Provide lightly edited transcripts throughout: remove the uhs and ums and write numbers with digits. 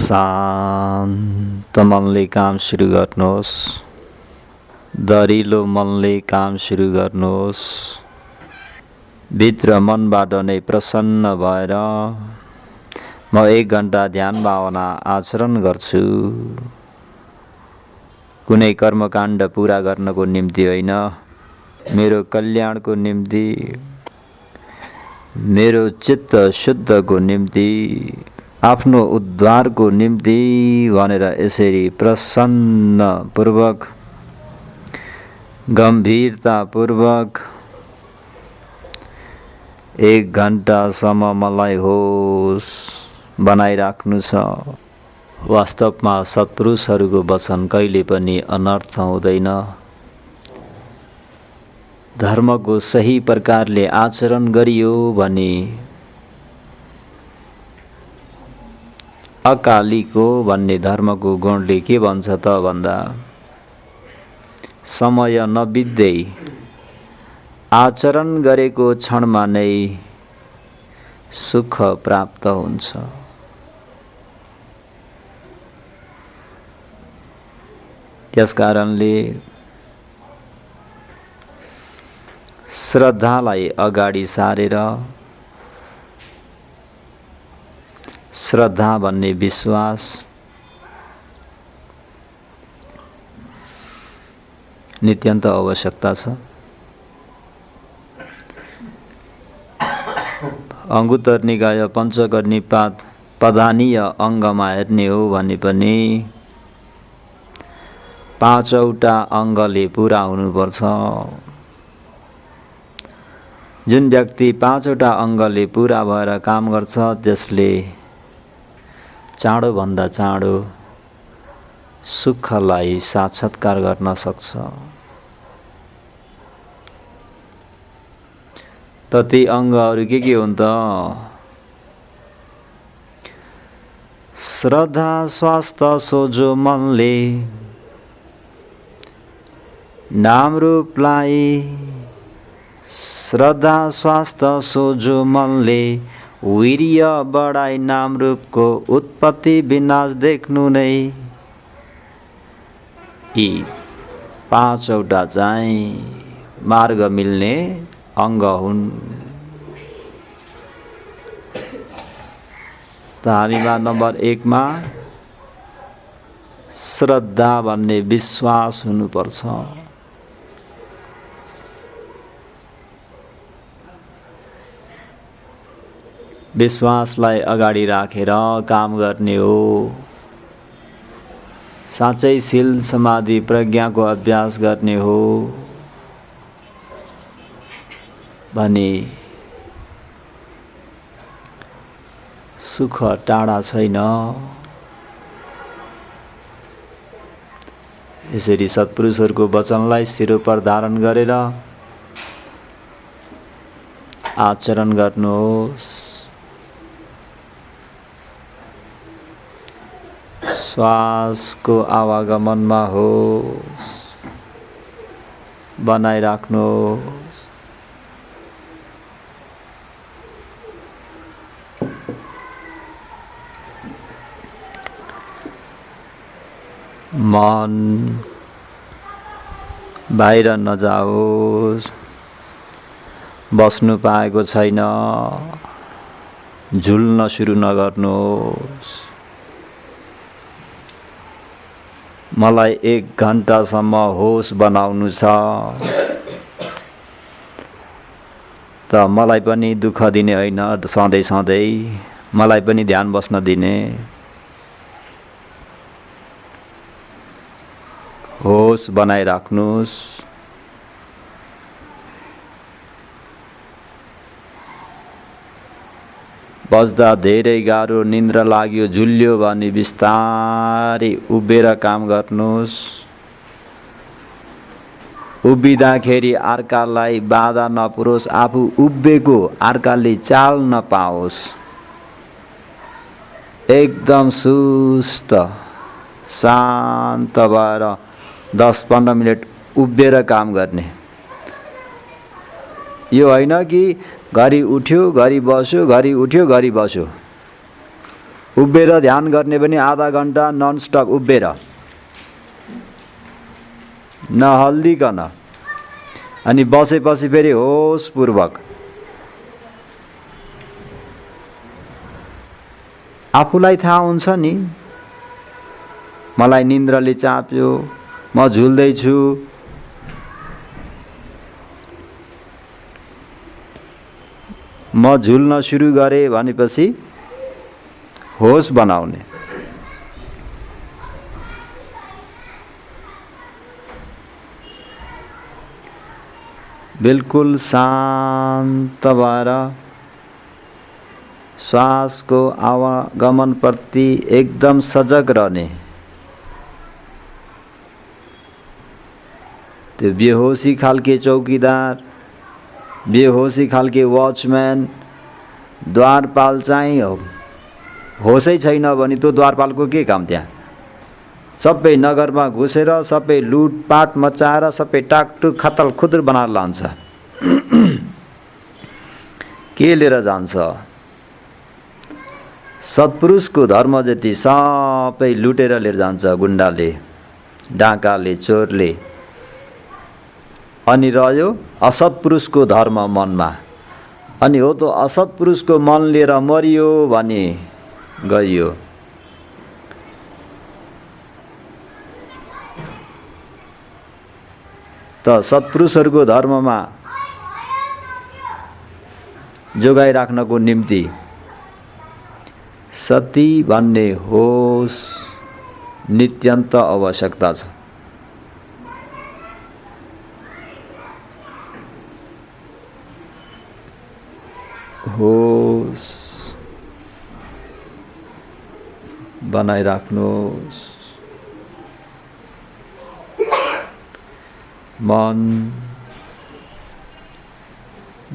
शान्त मनले काम सुरु गर्नुहोस्। दरिलो मनले काम सुरु गर्नुहोस्। भित्र मनबाट नै प्रसन्न भएर म 1 घण्टा ध्यान भावना आचरण गर्छु। कुनै कर्मकाण्ड पूरा गर्नको निम्ति होइन, मेरो कल्याणको निम्ति, मेरो चित्त शुद्धको निम्ति, आफ्नो उद्धारको निम्ति भनेर यसरी प्रसन्नपूर्वक, गम्भीरतापूर्वक 1 घण्टासम्म मलाई होस बनाइराख्नु छ। वास्तवमा सत्पुरुषहरूको वचन कहिले पनि अनर्थ हुँदैन। धर्मको सही प्रकारले आचरण गरियो भने अकालीको भन्ने धर्मको गुणले के भन्छ त भन्दा, समय नबित्दै आचरण गरेको क्षणमा नै सुख प्राप्त हुन्छ। त्यसकारणले श्रद्धालाई अगाडि सारेर, श्रद्धा भन्ने विश्वास नित्यन्त आवश्यकता छ। अंगुत्तर निकाय पञ्चकर्णिपात प्रधानीय अङ्गमा हेर्ने हो भने पनि 5वटा अङ्गले पूरा हुनुपर्छ। जुन व्यक्ति 5वटा अङ्गले पूरा भएर काम गर्छ त्यसले चाँडोभन्दा चाँडो सुखलाई साक्षात्कार गर्न सक्छ। त ती अङ्गहरू के हुन् त? श्रद्धा स्वास्थ्य सोझो मनले नाम रूपलाई, श्रद्धा स्वास्थ्य सोझो मनले वीर्य बढाई नाम रूपको उत्पत्ति विनाश देख्नु नै यी 5वटा चाहिँ मार्ग मिल्ने अङ्ग हुन्। त हामीमा नम्बर 1 मा श्रद्धा भन्ने विश्वास हुनुपर्छ। विश्वासलाई अगाडि राखेर काम गर्ने हो। साँच्चै शील समाधि प्रज्ञाको अभ्यास गर्ने हो भने सुख टाढा छैन। यसरी सत्पुरुषहरूको वचनलाई शिरोपर धारण गरेर आचरण गर्नुहोस्। श्वासको आवागमनमा होस् बनाइराख्नुहोस्। मन बाहिर नजाओस्, बस्नु पाएको छैन, झुल्न सुरु नगर्नुहोस्। मलाई 1 घण्टासम्म होस बनाउनु छ, त मलाई पनि दुःख दिने होइन, सधैँ सधैँ मलाई पनि ध्यान बस्न दिने। होस बनाइराख्नुहोस्। बस्दा धेरै गाह्रो निन्द्रा लाग्यो, झुल्यो भने बिस्तारै उभिएर काम गर्नुहोस्। उभिँदाखेरि अर्कालाई बाधा नपुरोस्, आफू उभिएको अर्काले चाल नपाओस्। एकदम सुस्त शान्त भएर 10-15 मिनट उभिएर काम गर्ने। यो होइन कि घरि उठ्यो घरि बस्यो, घरि उठ्यो घरि बस्यो। उभिएर ध्यान गर्ने पनि आधा घण्टा ननस्टप उभिएर नहल्लिकन, अनि बसेपछि फेरि होसपूर्वक आफूलाई थाहा हुन्छ नि, मलाई निन्द्राले चाप्यो, म झुल्दैछु, म झुल्न सुरु गरेँ भनेपछि होस बनाउने। बिल्कुल शान्त भएर श्वासको आवागमन प्रति एकदम सजग रहने। त्यो बेहोसी खालके चौकीदार, बेहोसी खालके वॉचमैन, द्वारपाल चाहिँ होसै छैन भने त्यो द्वारपालको के काम त्यहाँ? सबै नगरमा घुसेर सबै लुटपाट मचाएर सबै टाकटुक खतल खुद्र बनाएर लान्छ। के लिएर जान्छ? सत्पुरुषको धर्म जति सबै लुटेर लिएर जान्छ गुण्डाले, डाकाले, चोरले। अनि रह्यो असत्पुरुषको धर्म मनमा, अनि हो त असत्पुरुषको मन लिएर मरियो भने गइयो। त सत्पुरुषहरूको धर्ममा जोगाइराख्नको निम्ति सती भन्ने होस नित्यन्त आवश्यकता छ। होस बनाइराख्नुहोस्। मन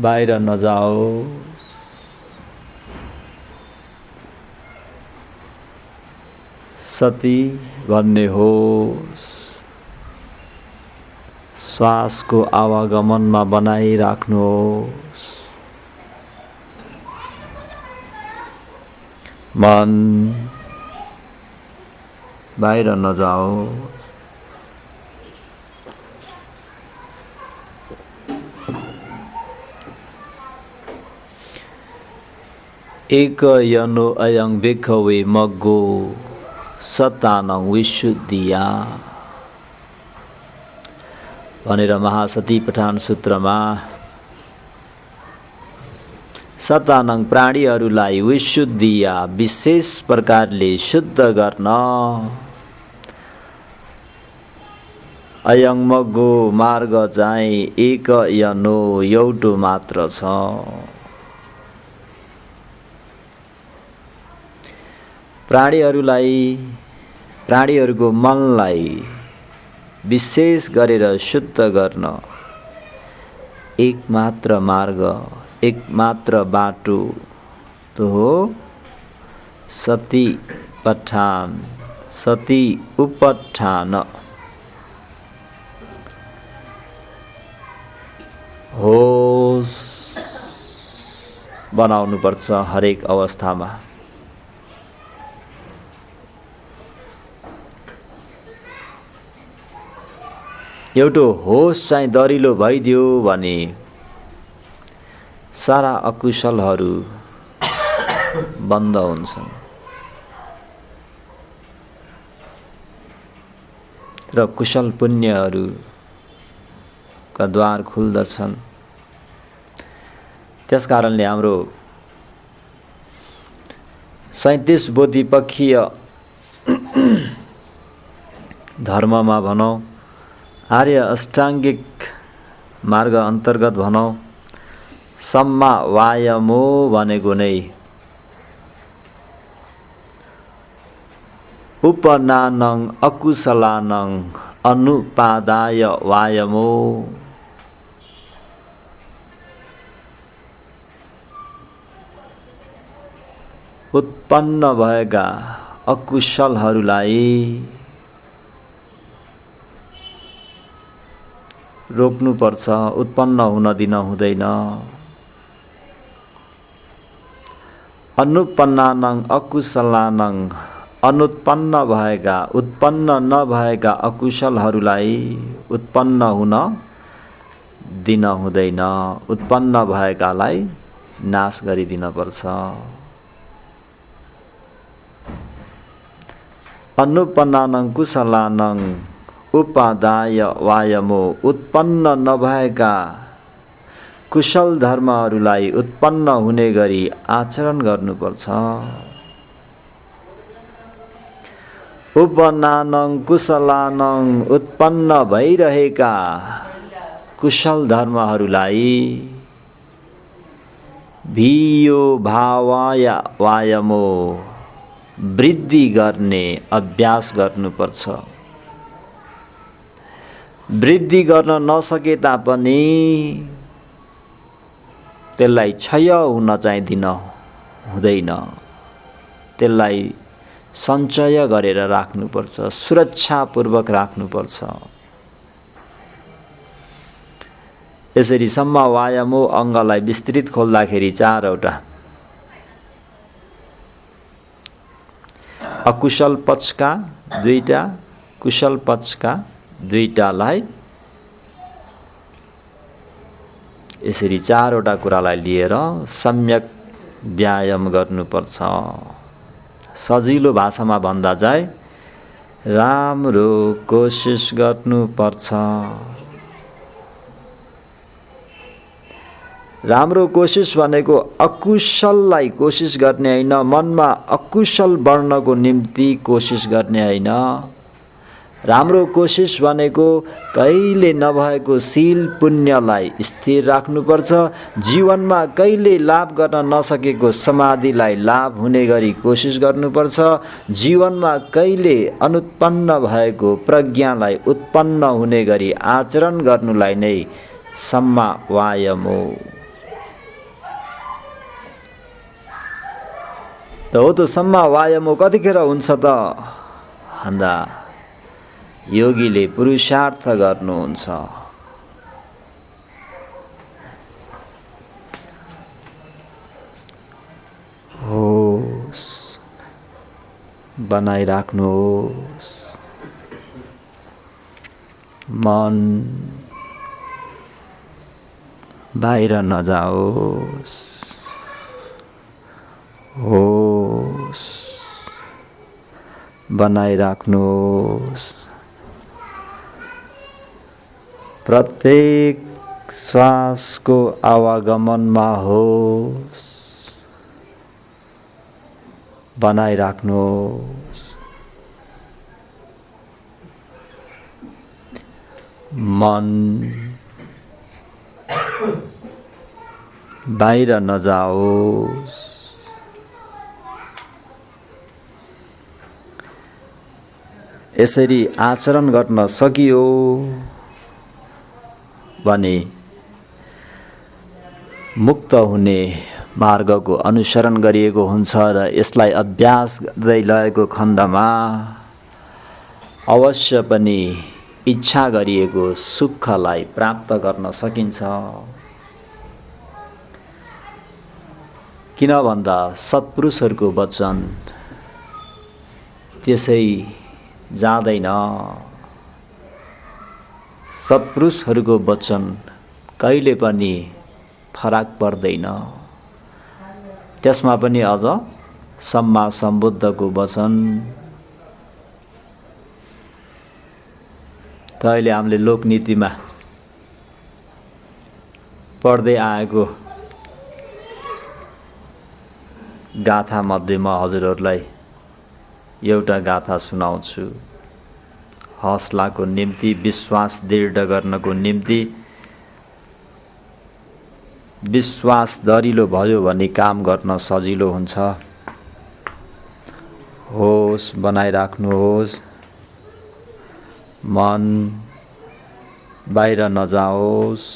बाहिर नजाओस्। सती भन्ने होस श्वासको आवागमनमा बनाइराख्नुहोस्। मन बाहिर नजाओस्। एक यनो अयं भिक्खवे मग्गो सतानं विशुद्धिया भनेर महासती पठान सूत्रमा सतानङ प्राणीहरूलाई विशुद्धिया विशेष प्रकारले शुद्ध गर्न अयं मग्गो मार्ग चाहिँ एक यनो एउटो मात्र छ। प्राणीहरूको मनलाई विशेष गरेर शुद्ध गर्न एकमात्र मार्ग, एकमात्र बाटो तो हो सती पठान, सती उपठान। होस बनाउनु पर्छ हरेक अवस्थामा। एउटो होस चाहिँ दरिलो भइदियो भने सारा अकुशलहरू बन्द हुन्छन् र कुशल पुण्यहरूका द्वार खुल्दछन्। त्यसकारणले हाम्रो 37 बोधिपक्षीय धर्ममा भनौं, आर्य अष्टाङ्गिक मार्ग अन्तर्गत भनौं, सम्मा वायामो भनेको नै उपनानङ अकुशलानङ अनुपादाय वायामो। उत्पन्न भएका अकुशलहरूलाई रोक्नुपर्छ, उत्पन्न हुन दिन हुँदैन। अनुत्पन्नानं अकुशलानं अनुत्पन्न भएका उत्पन्न नभएका अकुशलहरूलाई उत्पन्न हुन दिन हुँदैन। उत्पन्न भएकालाई नाश गरिदिन पर्छ। अनुत्पन्नानं कुशलानं उपादाय वायमो उत्पन्न नभएका कुशल धर्महरूलाई उत्पन्न हुने गरी आचरण गर्नुपर्छ। उपन्नानं कुशलानं उत्पन्न भइरहेका कुशल धर्महरूलाई भियो भावाय वायमो वृद्धि गर्ने अभ्यास गर्नुपर्छ। वृद्धि गर्न नसके तापनि त्यसलाई क्षय हुन चाहिँ दिन हुँदैन। त्यसलाई सञ्चय गरेर राख्नुपर्छ, सुरक्षापूर्वक राख्नुपर्छ। यसरी सम्मा वायामो अङ्गलाई विस्तृत खोल्दाखेरि 4वटा अकुशल पक्षका 2टा, कुशल पक्षका 2टालाई यसरी 4वटा कुरालाई लिएर सम्यक व्यायाम गर्नुपर्छ। सजिलो भाषामा भन्दा चाहिँ राम्रो कोसिस गर्नुपर्छ। राम्रो कोसिस भनेको अकुशललाई कोसिस गर्ने होइन, मनमा अकुशल बढ्नको निम्ति कोसिस गर्ने होइन। राम्रो कोसिस भनेको कहिले नभएको शील पुण्यलाई स्थिर राख्नुपर्छ। जीवनमा कहिले लाभ गर्न नसकेको समाधिलाई लाभ हुने गरी कोसिस गर्नुपर्छ। जीवनमा कहिले अनुत्पन्न भएको प्रज्ञालाई उत्पन्न हुने गरी आचरण गर्नुलाई नै सम्मा वायामो। हो त सम्मा वायामो कतिखेर हुन्छ त भन्दा योगीले पुरुषार्थ गर्नुहुन्छ। होस् बनाइराख्नुहोस्, मन बाहिर नजाओस्। होस् बनाइराख्नुहोस्। प्रत्येक श्वासको आवागमनमा होस् बनाइराख्नुहोस्। मन बाहिर नजाओस्। यसरी आचरण गर्न सकियो भने मुक्त हुने मार्गको अनुसरण गरिएको हुन्छ र यसलाई अभ्यास गर्दै लगेको खण्डमा अवश्य पनि इच्छा गरिएको सुखलाई प्राप्त गर्न सकिन्छ। किन भन्दा सत्पुरुषहरूको वचन त्यसै जाँदैन। सत्पुरुषहरूको वचन कहिले पनि फरक पर्दैन। त्यसमा पनि अझ सम्मा सम्बुद्धको वचन त अहिले हामीले लोकनीतिमा पढ्दै आएको गाथा मध्येमा हजुरहरूलाई एउटा गाथा सुनाउँछु। हौसलाको निम्ति, विश्वास दृढ गर्नको निम्ति, विश्वास दरिलो भयो भने काम गर्न सजिलो हुन्छ। होस बनाइराख्नुहोस्। मन बाहिर नजाओस्।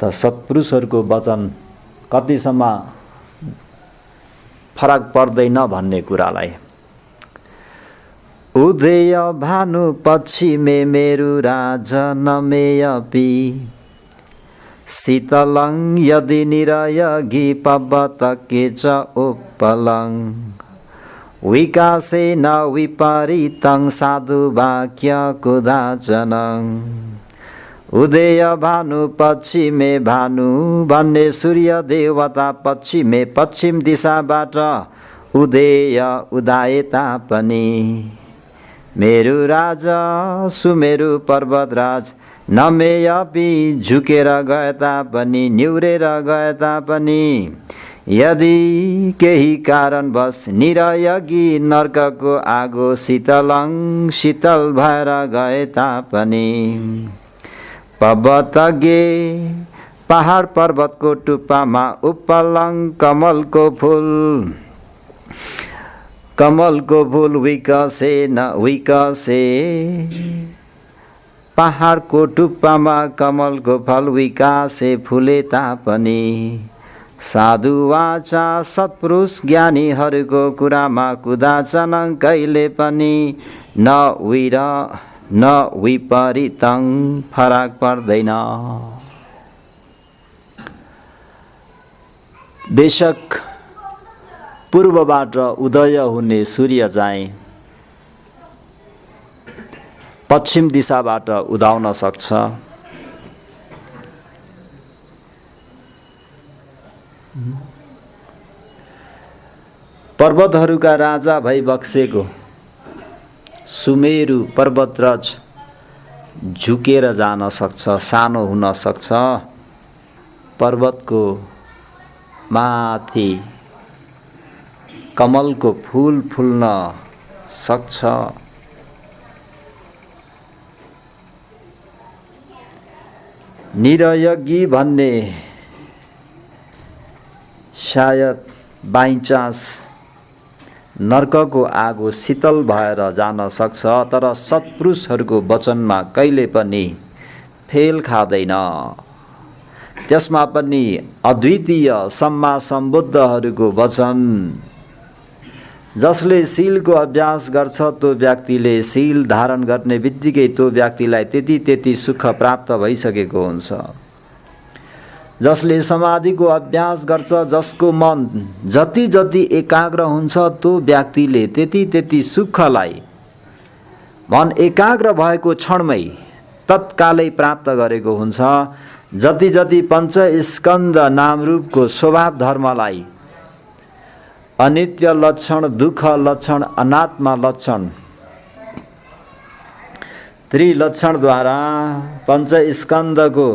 त सत्पुरुषहरूको वचन कतिसम्म फरक पर्दैन भन्ने कुरालाई उदय भानु पश्चिमे मेरु राजनमेयपि शीतलं यदि निरयगी पवतके च उपलं विकासेन विपरीतं साधुवाक्यकुदाचनं उदय भानु पश्चिमे भानु भन्ने सूर्य देवता पश्चिमे पश्चिम दिशाबाट उदय उदाए तापनि मेरु राजा सुमेरु पर्वतराज नमेयपि झुकेर गए तापनि निहुरेर गए तापनि यदि केही कारणवश निरयगी नर्कको आगो शीतलं शीतल भएर गए तापनि पर्वतगे पहाड पर्वतको टुप्पामा उपलं कमलको फूल विकसे न विकसे पहाडको टुप्पामा कमलको फल विकासे फुले तापनि साधु वाचा सत्पुरुष ज्ञानीहरूको कुरामा कुदाचन कहिले पनि न विपरीतं फरक पर्दैन। बेशक पूर्वबाट उदय हुने सूर्य चाहिँ पश्चिम दिशाबाट उदाउन सक्छ, पर्वतहरूका राजा भई बक्सेको सुमेरु पर्वतराज झुकेर जान सक्छ, सानो हुन सक्छ, पर्वतको माथि कमलको फूल फुल्न सक्छ। निरयगी भन्ने सायद बाई चान्स नर्कको आगो शीतल भएर जान सक्छ, तर सत्पुरुषहरूको वचनमा कहिले पनि फेल खाँदैन। त्यसमा पनि अद्वितीय सम्मा सम्बुद्धहरूको वचन। जसले शीलको अभ्यास गर्छ त्यो व्यक्तिले शील धारण गर्ने बित्तिकै त्यो व्यक्तिलाई त्यति सुख प्राप्त भइसकेको हुन्छ। जसले समाधिको अभ्यास गर्छ, जसको मन जति जति एकाग्र हुन्छ त्यो व्यक्तिले त्यति सुखलाई मन एकाग्र भएको क्षणमै तत्कालै प्राप्त गरेको हुन्छ। जति जति पञ्चस्कन्ध नामरूपको स्वभाव धर्मलाई अनित्य लक्षण, दुःख लक्षण, अनात्मा लक्षण त्रिलक्षणद्वारा पञ्चस्कन्धको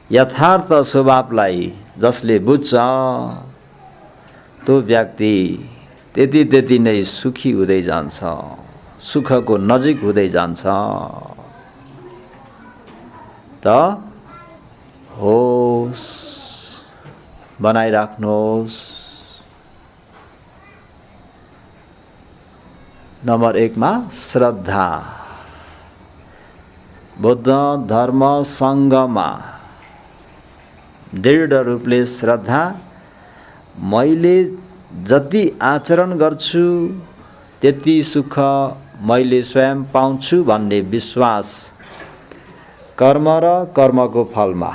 यथार्थ स्वभावलाई जसले बुझ्छ त्यो व्यक्ति त्यति नै सुखी हुँदै जान्छ, सुखको नजिक हुँदै जान्छ। त होस बनाइराख्नुहोस्। नम्बर 1 मा श्रद्धा। बुद्ध धर्म सङ्घमा दृढ रूपले श्रद्धा। मैले जति आचरण गर्छु त्यति सुख मैले स्वयं पाउँछु भन्ने विश्वास। कर्म र कर्मको फलमा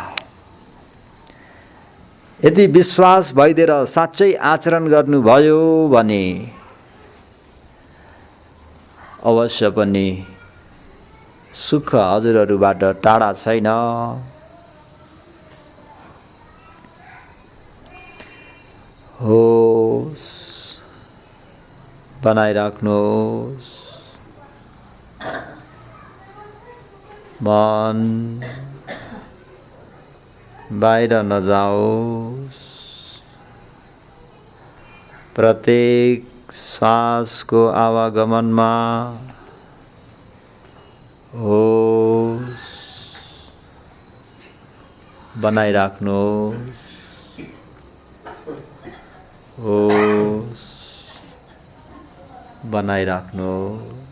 यदि विश्वास भइदिएर साँच्चै आचरण गर्नुभयो भने अवश्य पनि सुख हजुरहरूबाट टाढा छैन। होस बनाइराख्नुहोस्। मन बाहिर नजाओस्। प्रत्येक श्वासको आवागमनमा होस बनाइराख्नुहोस्। होस बनाइराख्नुहोस्।